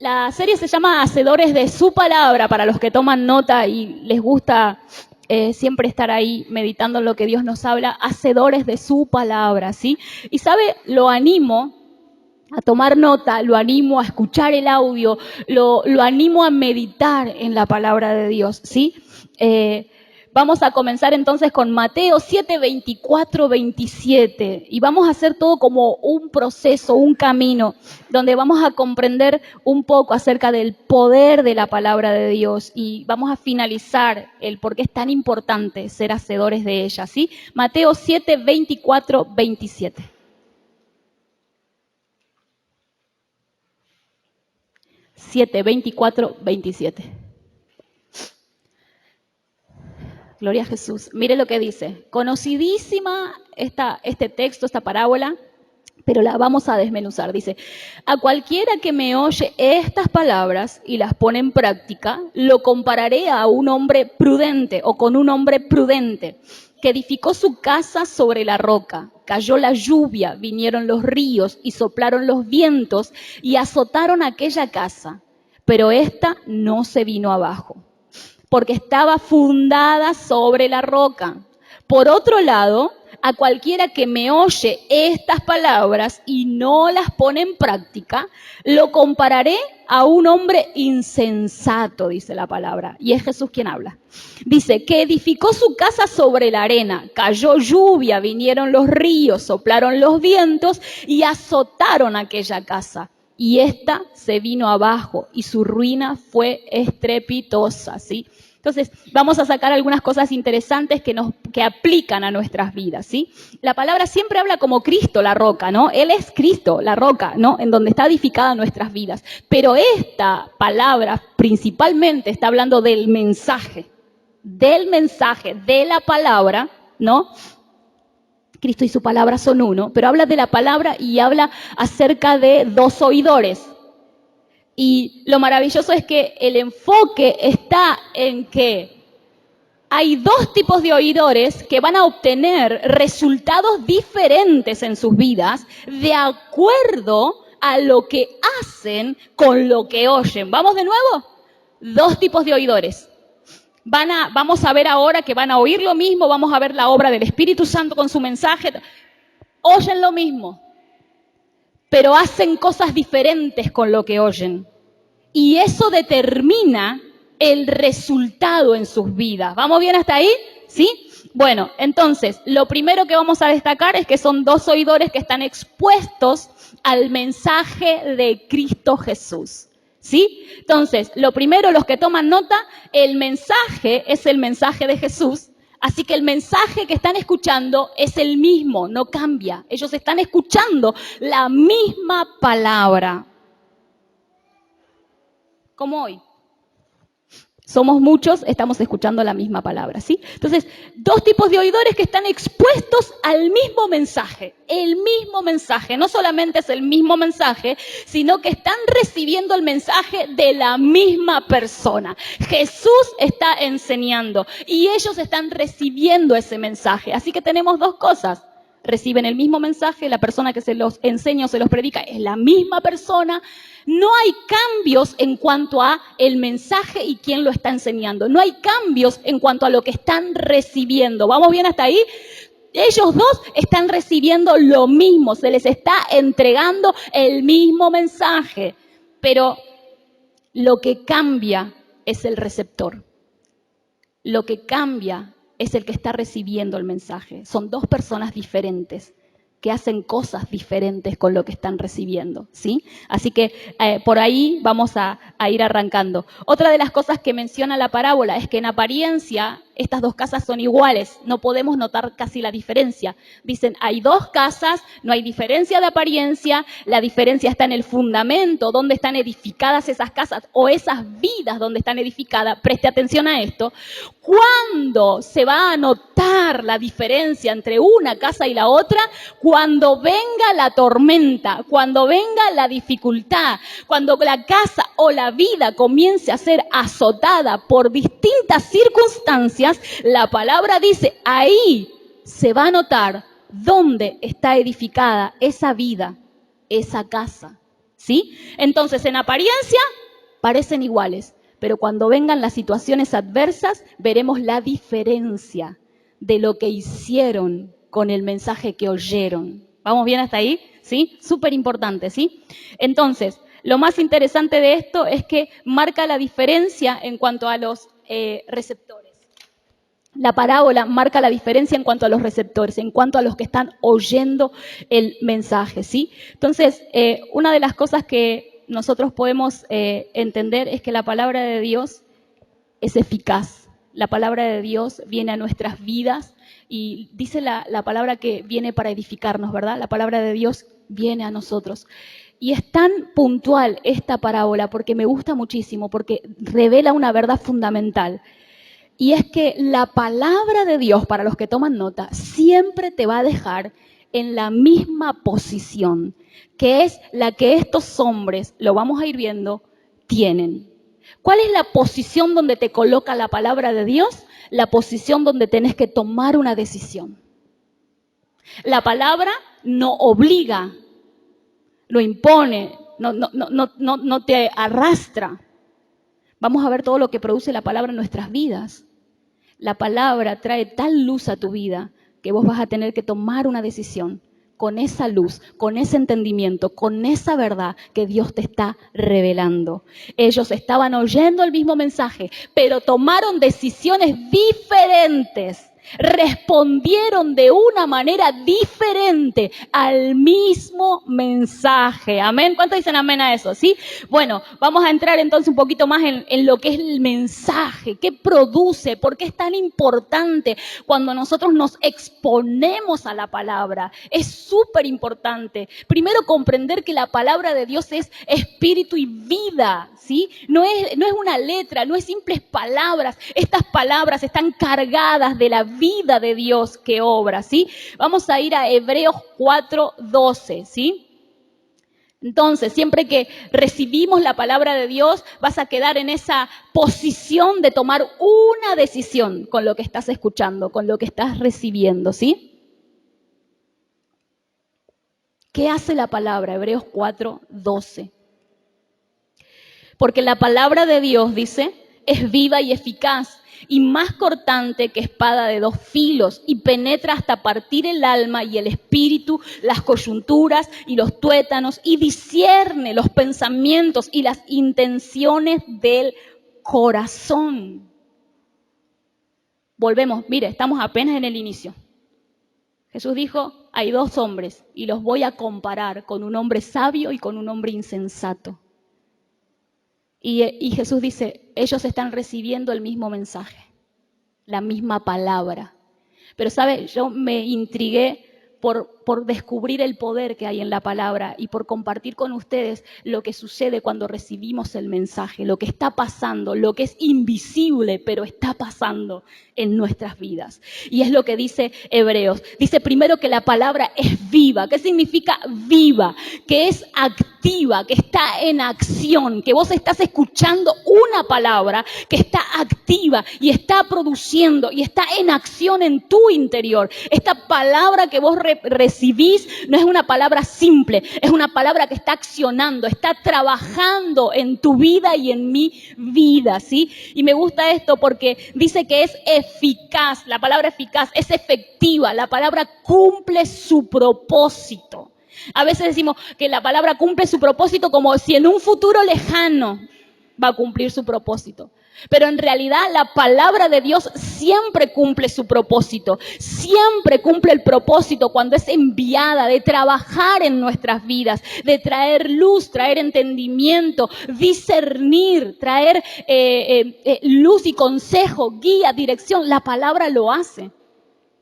La serie se llama Hacedores de su palabra, para los que toman nota y les gusta siempre estar ahí meditando en lo que Dios nos habla, hacedores de su palabra, ¿sí? Y sabe, lo animo a tomar nota, lo animo a escuchar el audio, lo animo a meditar en la palabra de Dios, ¿sí? Vamos a comenzar entonces con Mateo 7, 24, 27 y vamos a hacer todo como un proceso, un camino, donde vamos a comprender un poco acerca del poder de la palabra de Dios y vamos a finalizar el por qué es tan importante ser hacedores de ella, ¿sí? Mateo 7, 24, 27. Siete, 24, 27. Gloria a Jesús. Mire lo que dice. Conocidísima este texto, esta parábola, pero la vamos a desmenuzar. Dice, a cualquiera que me oye estas palabras y las pone en práctica, lo compararé a un hombre prudente o con un hombre prudente que edificó su casa sobre la roca. Cayó la lluvia, vinieron los ríos y soplaron los vientos y azotaron aquella casa, pero ésta no se vino abajo, porque estaba fundada sobre la roca. Por otro lado, a cualquiera que me oye estas palabras y no las pone en práctica, lo compararé a un hombre insensato, dice la palabra. Y es Jesús quien habla. Dice, que edificó su casa sobre la arena. Cayó lluvia, vinieron los ríos, soplaron los vientos y azotaron aquella casa. Y ésta se vino abajo y su ruina fue estrepitosa, ¿sí? Entonces, vamos a sacar algunas cosas interesantes que aplican a nuestras vidas, ¿sí? La palabra siempre habla como Cristo, la roca, ¿no? Él es Cristo, la roca, ¿no? En donde está edificada nuestras vidas. Pero esta palabra principalmente está hablando del mensaje, de la palabra, ¿no? Cristo y su palabra son uno, pero habla de la palabra y habla acerca de dos oidores. Y lo maravilloso es que el enfoque está en que hay dos tipos de oidores que van a obtener resultados diferentes en sus vidas de acuerdo a lo que hacen con lo que oyen. ¿Vamos de nuevo? Dos tipos de oidores. Vamos a ver ahora que van a oír lo mismo, vamos a ver la obra del Espíritu Santo con su mensaje. Oyen lo mismo, pero hacen cosas diferentes con lo que oyen. Y eso determina el resultado en sus vidas. ¿Vamos bien hasta ahí? ¿Sí? Bueno, entonces, lo primero que vamos a destacar es que son dos oidores que están expuestos al mensaje de Cristo Jesús. ¿Sí? Entonces, lo primero, los que toman nota, el mensaje es el mensaje de Jesús. Así que el mensaje que están escuchando es el mismo, no cambia. Ellos están escuchando la misma palabra. Como hoy. Somos muchos, estamos escuchando la misma palabra, ¿sí? Entonces, dos tipos de oidores que están expuestos al mismo mensaje. El mismo mensaje, no solamente es el mismo mensaje, sino que están recibiendo el mensaje de la misma persona. Jesús está enseñando y ellos están recibiendo ese mensaje. Así que tenemos dos cosas. Reciben el mismo mensaje, la persona que se los enseña o se los predica es la misma persona. No hay cambios en cuanto a el mensaje y quién lo está enseñando. No hay cambios en cuanto a lo que están recibiendo. ¿Vamos bien hasta ahí? Ellos dos están recibiendo lo mismo, se les está entregando el mismo mensaje. Pero lo que cambia es el receptor. Lo que cambia es el que está recibiendo el mensaje. Son dos personas diferentes que hacen cosas diferentes con lo que están recibiendo, ¿sí? Así que por ahí vamos a ir arrancando. Otra de las cosas que menciona la parábola es que en apariencia estas dos casas son iguales, no podemos notar casi la diferencia. Dicen, hay dos casas, no hay diferencia de apariencia, la diferencia está en el fundamento, donde están edificadas esas casas o esas vidas donde están edificadas. Preste atención a esto. ¿Cuándo se va a notar la diferencia entre una casa y la otra? Cuando venga la tormenta, cuando venga la dificultad, cuando la casa o la vida comience a ser azotada por distintas circunstancias, la palabra dice, ahí se va a notar dónde está edificada esa vida, esa casa, ¿sí? Entonces, en apariencia, parecen iguales, pero cuando vengan las situaciones adversas, veremos la diferencia de lo que hicieron con el mensaje que oyeron. ¿Vamos bien hasta ahí? ¿Sí? Súper importante, ¿sí? Entonces, lo más interesante de esto es que marca la diferencia en cuanto a los receptores. La parábola marca la diferencia en cuanto a los receptores, en cuanto a los que están oyendo el mensaje, ¿sí? Entonces, una de las cosas que nosotros podemos entender es que la palabra de Dios es eficaz. La palabra de Dios viene a nuestras vidas y dice la palabra que viene para edificarnos, ¿verdad? La palabra de Dios viene a nosotros. Y es tan puntual esta parábola porque me gusta muchísimo, porque revela una verdad fundamental. Y es que la palabra de Dios, para los que toman nota, siempre te va a dejar en la misma posición, que es la que estos hombres, lo vamos a ir viendo, tienen. ¿Cuál es la posición donde te coloca la palabra de Dios? La posición donde tenés que tomar una decisión. La palabra no obliga, no impone, no te arrastra. Vamos a ver todo lo que produce la palabra en nuestras vidas. La palabra trae tal luz a tu vida que vos vas a tener que tomar una decisión con esa luz, con ese entendimiento, con esa verdad que Dios te está revelando. Ellos estaban oyendo el mismo mensaje, pero tomaron decisiones diferentes. Respondieron de una manera diferente al mismo mensaje. Amén. ¿Cuántos dicen amén a eso? ¿Sí? Bueno, vamos a entrar entonces un poquito más en lo que es el mensaje, qué produce, por qué es tan importante cuando nosotros nos exponemos a la palabra. Es súper importante. Primero, comprender que la palabra de Dios es espíritu y vida, ¿sí? No es una letra, no es simples palabras. Estas palabras están cargadas de la vida de Dios que obra, ¿sí? Vamos a ir a Hebreos 4:12, ¿sí? Entonces, siempre que recibimos la palabra de Dios, vas a quedar en esa posición de tomar una decisión con lo que estás escuchando, con lo que estás recibiendo, ¿sí? ¿Qué hace la palabra? Hebreos 4:12. Porque la palabra de Dios, dice, es viva y eficaz y más cortante que espada de dos filos y penetra hasta partir el alma y el espíritu, las coyunturas y los tuétanos y discierne los pensamientos y las intenciones del corazón. Volvemos, mire, estamos apenas en el inicio. Jesús dijo, hay dos hombres y los voy a comparar con un hombre sabio y con un hombre insensato. Y Jesús dice, ellos están recibiendo el mismo mensaje, la misma palabra. Pero, ¿sabe? Yo me intrigué por descubrir el poder que hay en la palabra y por compartir con ustedes lo que sucede cuando recibimos el mensaje, lo que está pasando, lo que es invisible, pero está pasando en nuestras vidas. Y es lo que dice Hebreos. Dice primero que la palabra es viva. ¿Qué significa viva? Que es activa, que está en acción, que vos estás escuchando una palabra que está activa y está produciendo y está en acción en tu interior. Esta palabra que vos recibís no es una palabra simple, es una palabra que está accionando, está trabajando en tu vida y en mi vida, ¿sí? Y me gusta esto porque dice que es eficaz, la palabra eficaz es efectiva, la palabra cumple su propósito. A veces decimos que la palabra cumple su propósito como si en un futuro lejano va a cumplir su propósito. Pero en realidad la palabra de Dios siempre cumple su propósito, siempre cumple el propósito cuando es enviada de trabajar en nuestras vidas, de traer luz, traer entendimiento, discernir, traer luz y consejo, guía, dirección. La palabra lo hace,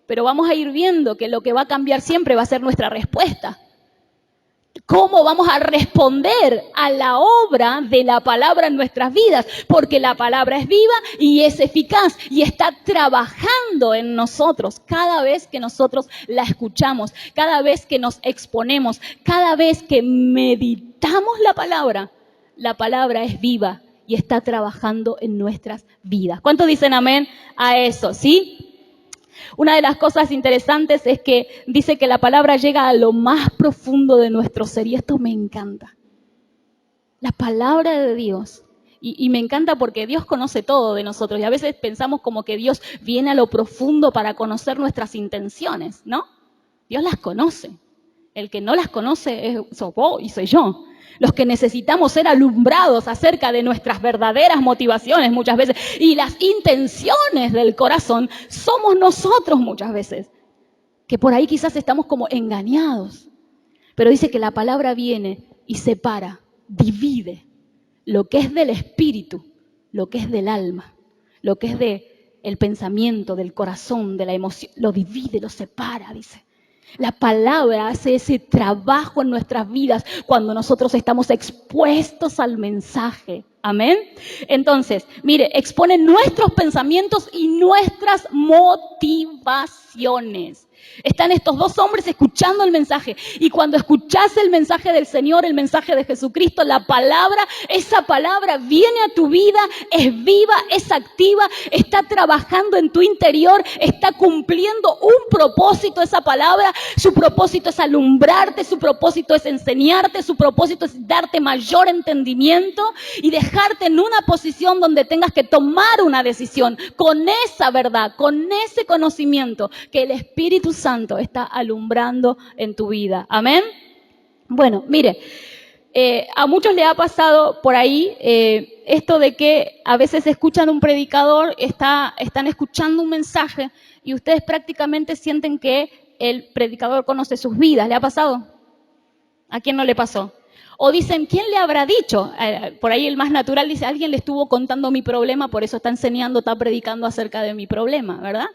pero vamos a ir viendo que lo que va a cambiar siempre va a ser nuestra respuesta. ¿Cómo vamos a responder a la obra de la palabra en nuestras vidas? Porque la palabra es viva y es eficaz y está trabajando en nosotros cada vez que nosotros la escuchamos, cada vez que nos exponemos, cada vez que meditamos la palabra es viva y está trabajando en nuestras vidas. ¿Cuántos dicen amén a eso? ¿Sí? Una de las cosas interesantes es que dice que la palabra llega a lo más profundo de nuestro ser y esto me encanta. La palabra de Dios. Y me encanta porque Dios conoce todo de nosotros y a veces pensamos como que Dios viene a lo profundo para conocer nuestras intenciones, ¿no? Dios las conoce. El que no las conoce sos vos y soy yo. Los que necesitamos ser alumbrados acerca de nuestras verdaderas motivaciones muchas veces y las intenciones del corazón somos nosotros muchas veces. Que por ahí quizás estamos como engañados. Pero dice que la palabra viene y separa, divide lo que es del espíritu, lo que es del alma, lo que es del pensamiento, del corazón, de la emoción, lo divide, lo separa, dice. La palabra hace ese trabajo en nuestras vidas cuando nosotros estamos expuestos al mensaje. Amén. Entonces, mire, expone nuestros pensamientos y nuestras motivaciones. Están estos dos hombres escuchando el mensaje. Y cuando escuchás el mensaje del Señor, el mensaje de Jesucristo, la palabra, esa palabra viene a tu vida, es viva, es activa, está trabajando en tu interior, está cumpliendo un propósito esa palabra. Su propósito es alumbrarte, su propósito es enseñarte, su propósito es darte mayor entendimiento y dejarte en una posición donde tengas que tomar una decisión con esa verdad, con ese conocimiento que el Espíritu Santo está alumbrando en tu vida. Amén. Bueno, mire, a muchos le ha pasado por ahí esto de que a veces escuchan un predicador, están escuchando un mensaje y ustedes prácticamente sienten que el predicador conoce sus vidas. ¿Le ha pasado? ¿A quién no le pasó? O dicen, ¿quién le habrá dicho? Por ahí el más natural dice, alguien le estuvo contando mi problema, por eso está enseñando, está predicando acerca de mi problema, ¿verdad?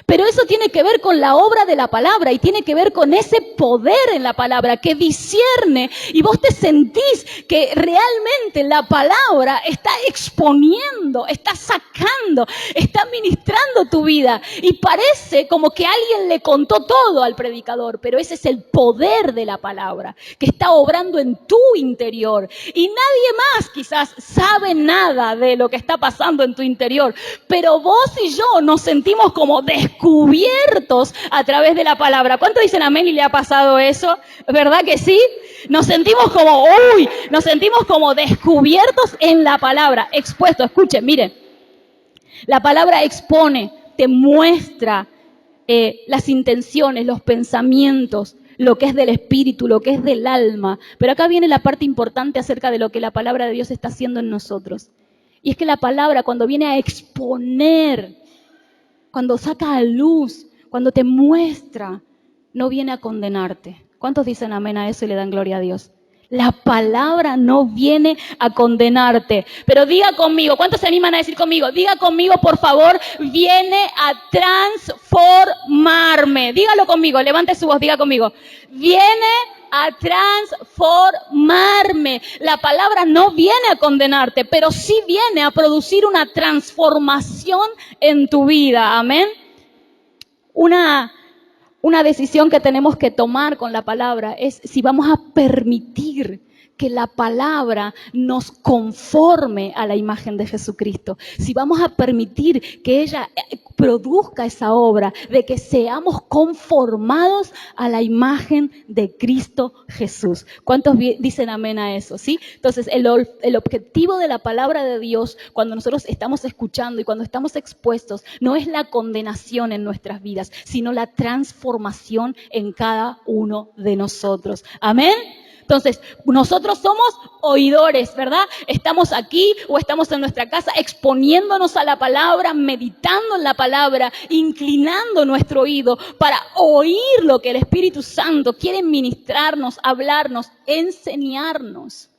Pero eso tiene que ver con la obra de la palabra y tiene que ver con ese poder en la palabra que discierne y vos te sentís que realmente la palabra está exponiendo, está sacando, está ministrando tu vida y parece como que alguien le contó todo al predicador, pero ese es el poder de la palabra que está obrando en tu interior y nadie más quizás sabe nada de lo que está pasando en tu interior, pero vos y yo nos sentimos como descubiertos a través de la palabra. ¿Cuántos dicen amén y le ha pasado eso? ¿Verdad que sí? Nos sentimos como, nos sentimos como descubiertos en la palabra, expuestos. Escuchen, miren, la palabra expone, te muestra las intenciones, los pensamientos, lo que es del espíritu, lo que es del alma. Pero acá viene la parte importante acerca de lo que la palabra de Dios está haciendo en nosotros. Y es que la palabra cuando viene a exponer, cuando saca a luz, cuando te muestra, no viene a condenarte. ¿Cuántos dicen amén a eso y le dan gloria a Dios? La palabra no viene a condenarte. Pero diga conmigo, ¿cuántos se animan a decir conmigo? Diga conmigo, por favor, viene a transformarme. Dígalo conmigo, levante su voz, diga conmigo. Viene a transformarme. La palabra no viene a condenarte, pero sí viene a producir una transformación en tu vida. Amén. Una decisión que tenemos que tomar con la palabra es si vamos a permitir que la palabra nos conforme a la imagen de Jesucristo. Si vamos a permitir que ella produzca esa obra de que seamos conformados a la imagen de Cristo Jesús. ¿Cuántos dicen amén a eso? ¿Sí? Entonces, el objetivo de la palabra de Dios, cuando nosotros estamos escuchando y cuando estamos expuestos, no es la condenación en nuestras vidas, sino la transformación en cada uno de nosotros. Amén. Entonces, nosotros somos oidores, ¿verdad? Estamos aquí o estamos en nuestra casa exponiéndonos a la palabra, meditando en la palabra, inclinando nuestro oído para oír lo que el Espíritu Santo quiere ministrarnos, hablarnos, enseñarnos.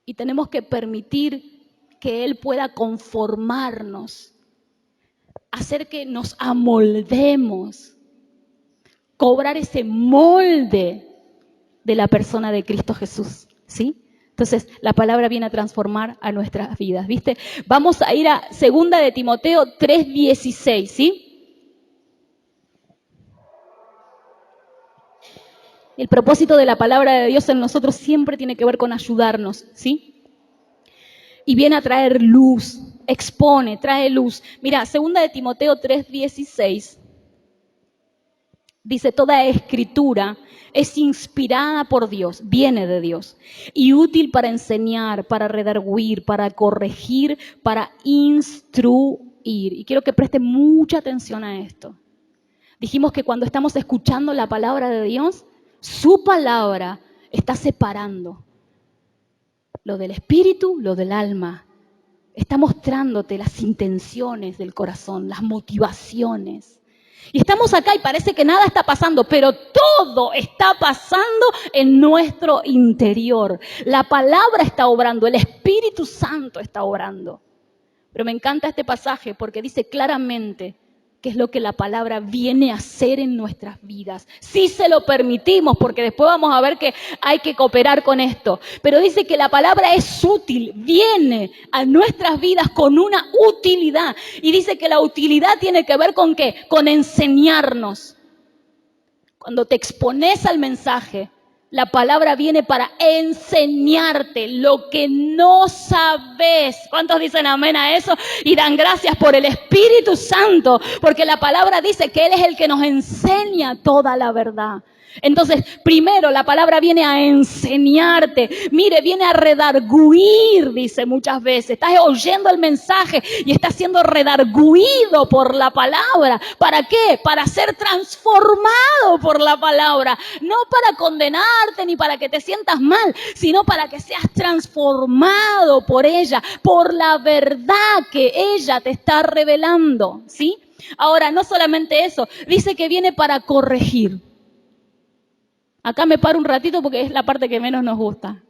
Y tenemos que permitir que Él pueda conformarnos, hacer que nos amoldemos, cobrar ese molde de la persona de Cristo Jesús, ¿sí? Entonces, la palabra viene a transformar a nuestras vidas, ¿viste? Vamos a ir a 2 de Timoteo 3:16, ¿sí? El propósito de la palabra de Dios en nosotros siempre tiene que ver con ayudarnos, ¿sí? Y viene a traer luz, expone, trae luz. Mira, 2 de Timoteo 3:16 Dice, toda escritura es inspirada por Dios, viene de Dios, y útil para enseñar, para redarguir, para corregir, para instruir. Y quiero que preste mucha atención a esto. Dijimos que cuando estamos escuchando la palabra de Dios, su palabra está separando lo del espíritu, lo del alma. Está mostrándote las intenciones del corazón, las motivaciones. Y estamos acá y parece que nada está pasando, pero todo está pasando en nuestro interior. La palabra está obrando, el Espíritu Santo está obrando. Pero me encanta este pasaje porque dice claramente qué es lo que la palabra viene a hacer en nuestras vidas. Sí se lo permitimos, porque después vamos a ver que hay que cooperar con esto. Pero dice que la palabra es útil, viene a nuestras vidas con una utilidad. Y dice que la utilidad tiene que ver ¿con qué? Con enseñarnos. Cuando te expones al mensaje, la palabra viene para enseñarte lo que no sabes. ¿Cuántos dicen amén a eso? Y dan gracias por el Espíritu Santo, porque la palabra dice que Él es el que nos enseña toda la verdad. Entonces, primero la palabra viene a enseñarte. Mire, viene a redarguir, dice muchas veces. Estás oyendo el mensaje y estás siendo redarguido por la palabra. ¿Para qué? Para ser transformado por la palabra. No para condenarte ni para que te sientas mal, sino para que seas transformado por ella, por la verdad que ella te está revelando, ¿sí? Ahora, no solamente eso, dice que viene para corregir. Acá me paro un ratito porque es la parte que menos nos gusta.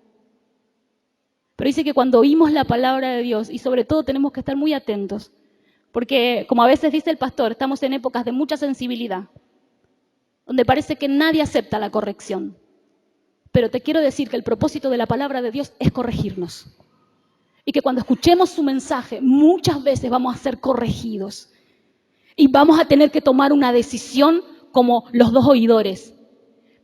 Pero dice que cuando oímos la palabra de Dios, y sobre todo tenemos que estar muy atentos, porque como a veces dice el pastor, estamos en épocas de mucha sensibilidad, donde parece que nadie acepta la corrección. Pero te quiero decir que el propósito de la palabra de Dios es corregirnos. Y que cuando escuchemos su mensaje, muchas veces vamos a ser corregidos. Y vamos a tener que tomar una decisión como los dos oidores.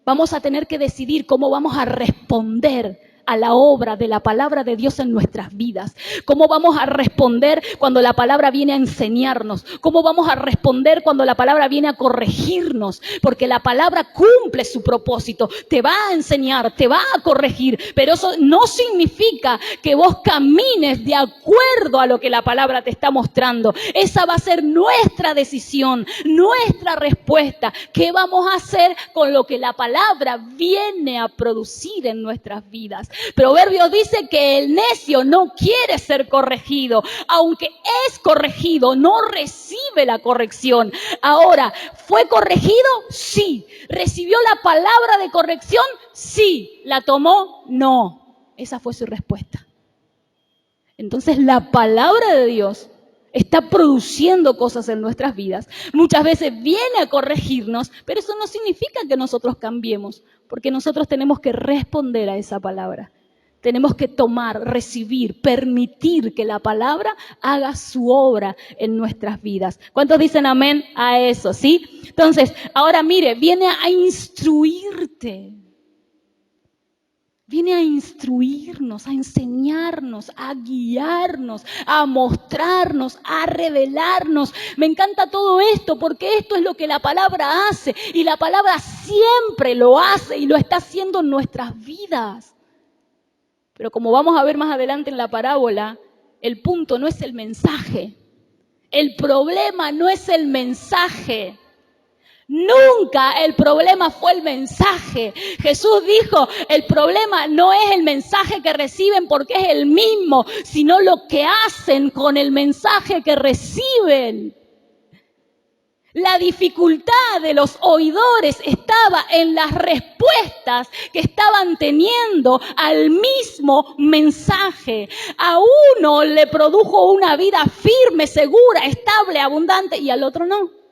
Vamos a tener que decidir cómo vamos a responder a la obra de la palabra de Dios en nuestras vidas. Cómo vamos a responder cuando la palabra viene a enseñarnos. Cómo vamos a responder cuando la palabra viene a corregirnos. Porque la palabra cumple su propósito. Te va a enseñar, te va a corregir. Pero eso no significa que vos camines de acuerdo a lo que la palabra te está mostrando. Esa va a ser nuestra decisión, nuestra respuesta. ¿Qué vamos a hacer con lo que la palabra viene a producir en nuestras vidas? Proverbios dice que el necio no quiere ser corregido. Aunque es corregido, no recibe la corrección. Ahora, ¿fue corregido? Sí. ¿Recibió la palabra de corrección? Sí. ¿La tomó? No. Esa fue su respuesta. Entonces, la palabra de Dios está produciendo cosas en nuestras vidas. Muchas veces viene a corregirnos, pero eso no significa que nosotros cambiemos, porque nosotros tenemos que responder a esa palabra. Tenemos que tomar, recibir, permitir que la palabra haga su obra en nuestras vidas. ¿Cuántos dicen amén a eso? ¿Sí? Entonces, ahora mire, viene a instruirte. Viene a instruirnos, a enseñarnos, a guiarnos, a mostrarnos, a revelarnos. Me encanta todo esto porque esto es lo que la palabra hace. Y la palabra siempre lo hace y lo está haciendo en nuestras vidas. Pero como vamos a ver más adelante en la parábola, el punto no es el mensaje. El problema no es el mensaje. Nunca el problema fue el mensaje. Jesús dijo, el problema no es el mensaje que reciben porque es el mismo, sino lo que hacen con el mensaje que reciben. La dificultad de los oidores estaba en las respuestas que estaban teniendo al mismo mensaje. A uno le produjo una vida firme, segura, estable, abundante y al otro no.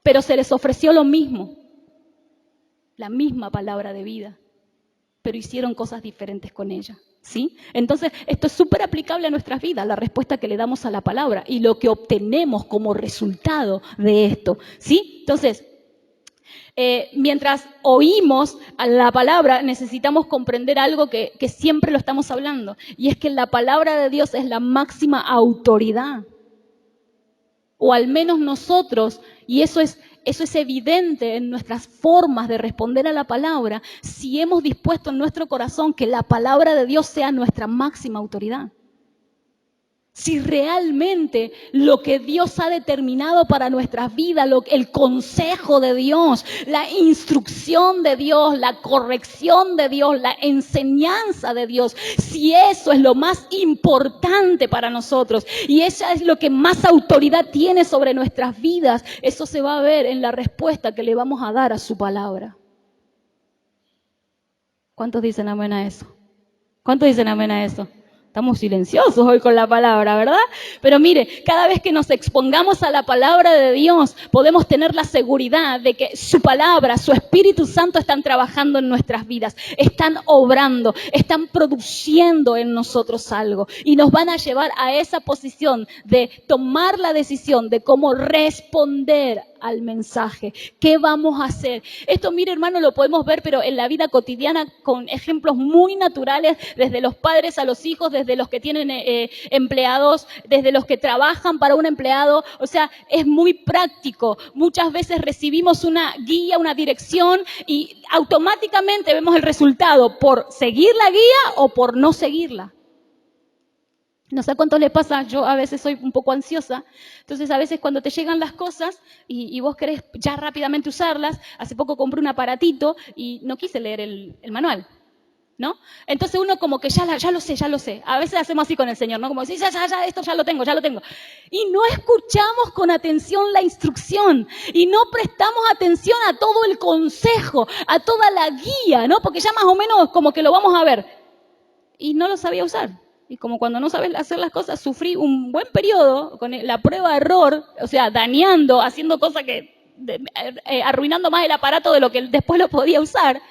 Pero se les ofreció lo mismo, la misma palabra de vida, pero hicieron cosas diferentes con ella, ¿sí? Entonces, esto es súper aplicable a nuestras vidas, la respuesta que le damos a la palabra y lo que obtenemos como resultado de esto, ¿sí? Entonces, mientras oímos a la palabra, necesitamos comprender algo que siempre lo estamos hablando, y es que la palabra de Dios es la máxima autoridad. O al menos nosotros, y eso es eso es evidente en nuestras formas de responder a la palabra si hemos dispuesto en nuestro corazón que la palabra de Dios sea nuestra máxima autoridad. Si realmente lo que Dios ha determinado para nuestras vidas, el consejo de Dios, la instrucción de Dios, la corrección de Dios, la enseñanza de Dios, si eso es lo más importante para nosotros y eso es lo que más autoridad tiene sobre nuestras vidas, eso se va a ver en la respuesta que le vamos a dar a su palabra. ¿Cuántos dicen amén a eso? ¿Cuántos dicen amén a eso? Estamos silenciosos hoy con la palabra, ¿verdad? Pero mire, cada vez que nos expongamos a la palabra de Dios, podemos tener la seguridad de que su palabra, su Espíritu Santo están trabajando en nuestras vidas, están obrando, están produciendo en nosotros algo y nos van a llevar a esa posición de tomar la decisión de cómo responder al mensaje. ¿Qué vamos a hacer? Esto, mire, hermano, lo podemos ver, pero en la vida cotidiana con ejemplos muy naturales, desde los padres a los hijos, desde los que tienen empleados, desde los que trabajan para un empleado. O sea, es muy práctico. Muchas veces recibimos una guía, una dirección y automáticamente vemos el resultado por seguir la guía o por no seguirla. No sé cuánto le pasa, yo a veces soy un poco ansiosa, entonces a veces cuando te llegan las cosas y vos querés ya rápidamente usarlas, hace poco compré un aparatito y no quise leer el manual, ¿no? Entonces uno como que ya lo sé, a veces hacemos así con el Señor, ¿no? Como decir, ya, esto ya lo tengo. Y no escuchamos con atención la instrucción y no prestamos atención a todo el consejo, a toda la guía, ¿no? Porque ya más o menos como que lo vamos a ver y no lo sabía usar. Y como cuando no sabes hacer las cosas, sufrí un buen periodo con la prueba de error, o sea, dañando, haciendo cosas arruinando más el aparato de lo que después lo podía usar,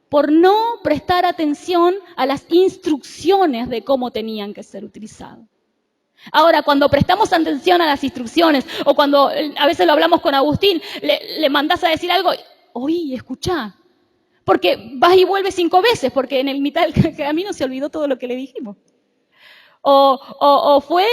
por no prestar atención a las instrucciones de cómo tenían que ser utilizados. Ahora, cuando prestamos atención a las instrucciones, o cuando a veces lo hablamos con Agustín, le mandás a decir algo, oye, escuchá. Porque vas y vuelves 5 veces, porque en el mitad del camino se olvidó todo lo que le dijimos.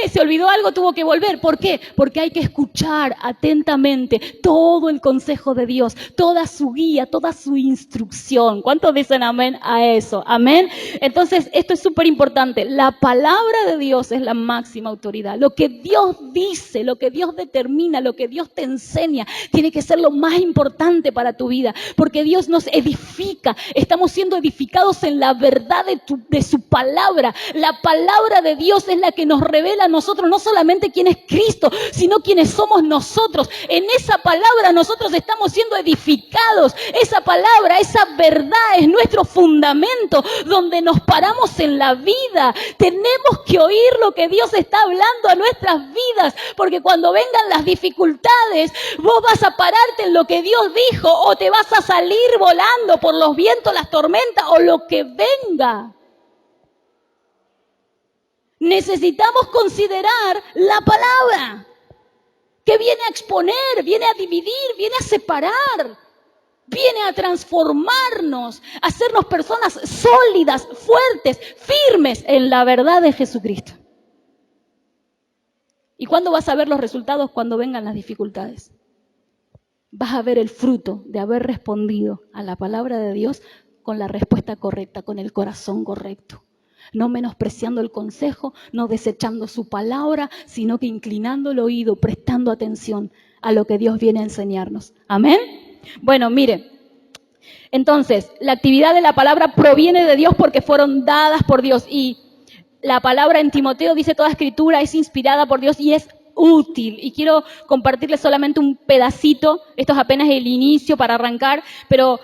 Se olvidó algo, tuvo que volver. ¿Por qué? Porque hay que escuchar atentamente todo el consejo de Dios, toda su guía, toda su instrucción. ¿Cuántos dicen amén a eso? Amén. Entonces, esto es súper importante. La palabra de Dios es la máxima autoridad. Lo que Dios dice, lo que Dios determina, lo que Dios te enseña, tiene que ser lo más importante para tu vida. Porque Dios nos edifica. Estamos siendo edificados en la verdad de su palabra. La palabra de Dios es la que nos revela a nosotros no solamente quién es Cristo, sino quiénes somos nosotros. En esa palabra nosotros estamos siendo edificados. Esa palabra, esa verdad es nuestro fundamento donde nos paramos en la vida. Tenemos que oír lo que Dios está hablando a nuestras vidas, porque cuando vengan las dificultades, vos vas a pararte en lo que Dios dijo o te vas a salir volando por los vientos, las tormentas o lo que venga. Necesitamos considerar la palabra que viene a exponer, viene a dividir, viene a separar, viene a transformarnos, a hacernos personas sólidas, fuertes, firmes en la verdad de Jesucristo. ¿Y cuándo vas a ver los resultados? Cuando vengan las dificultades. Vas a ver el fruto de haber respondido a la palabra de Dios con la respuesta correcta, con el corazón correcto. No menospreciando el consejo, no desechando su palabra, sino que inclinando el oído, prestando atención a lo que Dios viene a enseñarnos. ¿Amén? Bueno, mire, entonces, la actividad de la palabra proviene de Dios porque fueron dadas por Dios. Y la palabra en Timoteo dice: toda escritura es inspirada por Dios y es útil. Y quiero compartirles solamente un pedacito, esto es apenas el inicio para arrancar, pero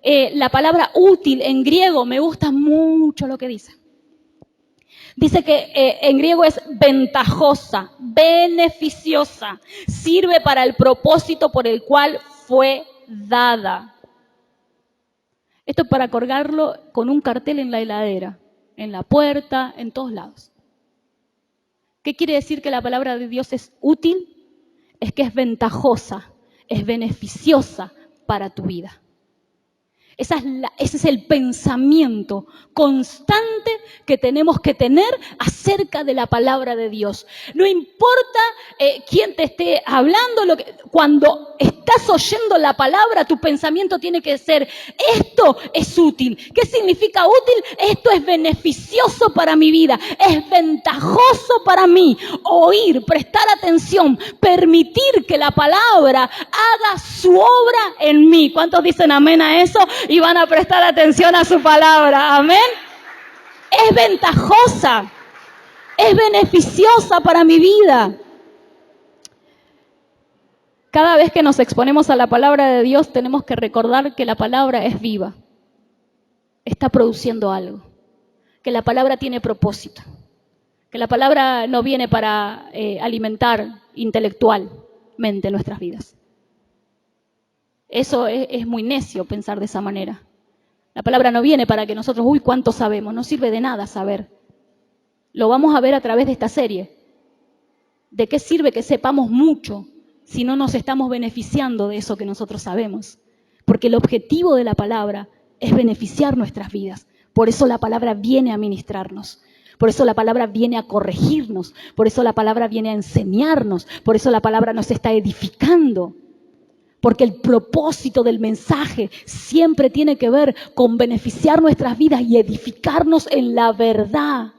la palabra útil en griego me gusta mucho lo que dice. Dice que en griego es ventajosa, beneficiosa, sirve para el propósito por el cual fue dada. Esto es para colgarlo con un cartel en la heladera, en la puerta, en todos lados. ¿Qué quiere decir que la palabra de Dios es útil? Es que es ventajosa, es beneficiosa para tu vida. Ese es el pensamiento constante que tenemos que tener acerca de la palabra de Dios. No importa quién te esté hablando, cuando estás oyendo la palabra, tu pensamiento tiene que ser, esto es útil. ¿Qué significa útil? Esto es beneficioso para mi vida, es ventajoso para mí. Oír, prestar atención, permitir que la palabra haga su obra en mí. ¿Cuántos dicen amén a eso? Y van a prestar atención a su palabra. Amén. Es ventajosa, es beneficiosa para mi vida. Cada vez que nos exponemos a la palabra de Dios, tenemos que recordar que la palabra es viva, está produciendo algo, que la palabra tiene propósito, que la palabra no viene para alimentar intelectualmente nuestras vidas. Eso es muy necio pensar de esa manera. La palabra no viene para que nosotros, cuánto sabemos, no sirve de nada saber. Lo vamos a ver a través de esta serie. ¿De qué sirve que sepamos mucho si no nos estamos beneficiando de eso que nosotros sabemos? Porque el objetivo de la palabra es beneficiar nuestras vidas. Por eso la palabra viene a ministrarnos. Por eso la palabra viene a corregirnos. Por eso la palabra viene a enseñarnos. Por eso la palabra nos está edificando. Porque el propósito del mensaje siempre tiene que ver con beneficiar nuestras vidas y edificarnos en la verdad.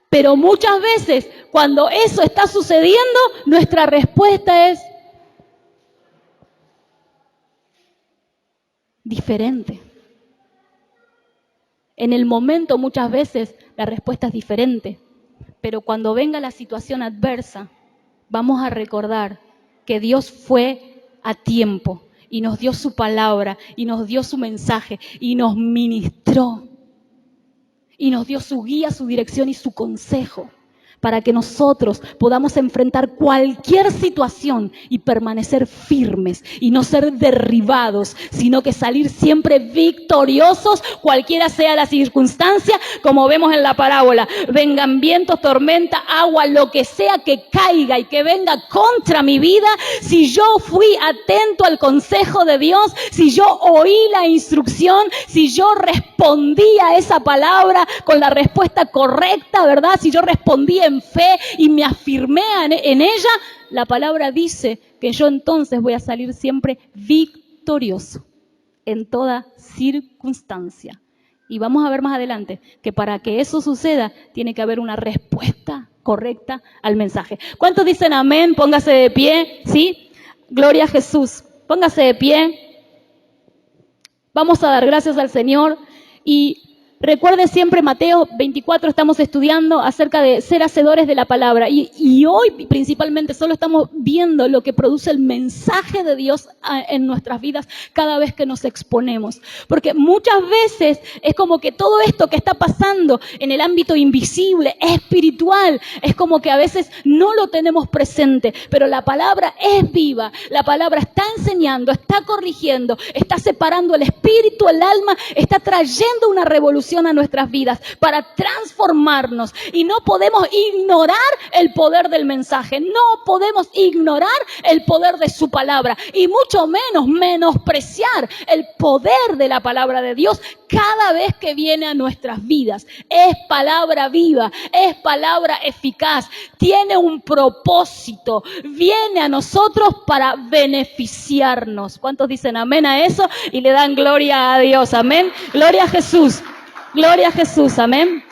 Pero muchas veces, cuando eso está sucediendo, nuestra respuesta es diferente. En el momento, muchas veces, la respuesta es diferente. Pero cuando venga la situación adversa, vamos a recordar que Dios fue a tiempo y nos dio su palabra y nos dio su mensaje y nos ministró y nos dio su guía, su dirección y su consejo para que nosotros podamos enfrentar cualquier situación y permanecer firmes y no ser derribados, sino que salir siempre victoriosos, cualquiera sea la circunstancia, como vemos en la parábola. Vengan vientos, tormenta, agua, lo que sea que caiga y que venga contra mi vida, si yo fui atento al consejo de Dios, si yo oí la instrucción, si yo respondí a esa palabra con la respuesta correcta, ¿verdad? Si yo respondí en fe y me afirmé en ella, la palabra dice que yo entonces voy a salir siempre victorioso en toda circunstancia. Y vamos a ver más adelante que para que eso suceda tiene que haber una respuesta correcta al mensaje. ¿Cuántos dicen amén? Póngase de pie, ¿sí? Gloria a Jesús. Póngase de pie. Vamos a dar gracias al Señor y recuerde siempre Mateo 24, estamos estudiando acerca de ser hacedores de la palabra y hoy principalmente solo estamos viendo lo que produce el mensaje de Dios en nuestras vidas cada vez que nos exponemos. Porque muchas veces es como que todo esto que está pasando en el ámbito invisible, espiritual, es como que a veces no lo tenemos presente, pero la palabra es viva, la palabra está enseñando, está corrigiendo, está separando el espíritu, el alma, está trayendo una revolución a nuestras vidas para transformarnos y no podemos ignorar el poder del mensaje, no podemos ignorar el poder de su palabra y mucho menos menospreciar el poder de la palabra de Dios cada vez que viene a nuestras vidas. Es palabra viva, es palabra eficaz, tiene un propósito, viene a nosotros para beneficiarnos. ¿Cuántos dicen amén a eso? Y le dan gloria a Dios, amén. Gloria a Jesús. Gloria a Jesús, amén.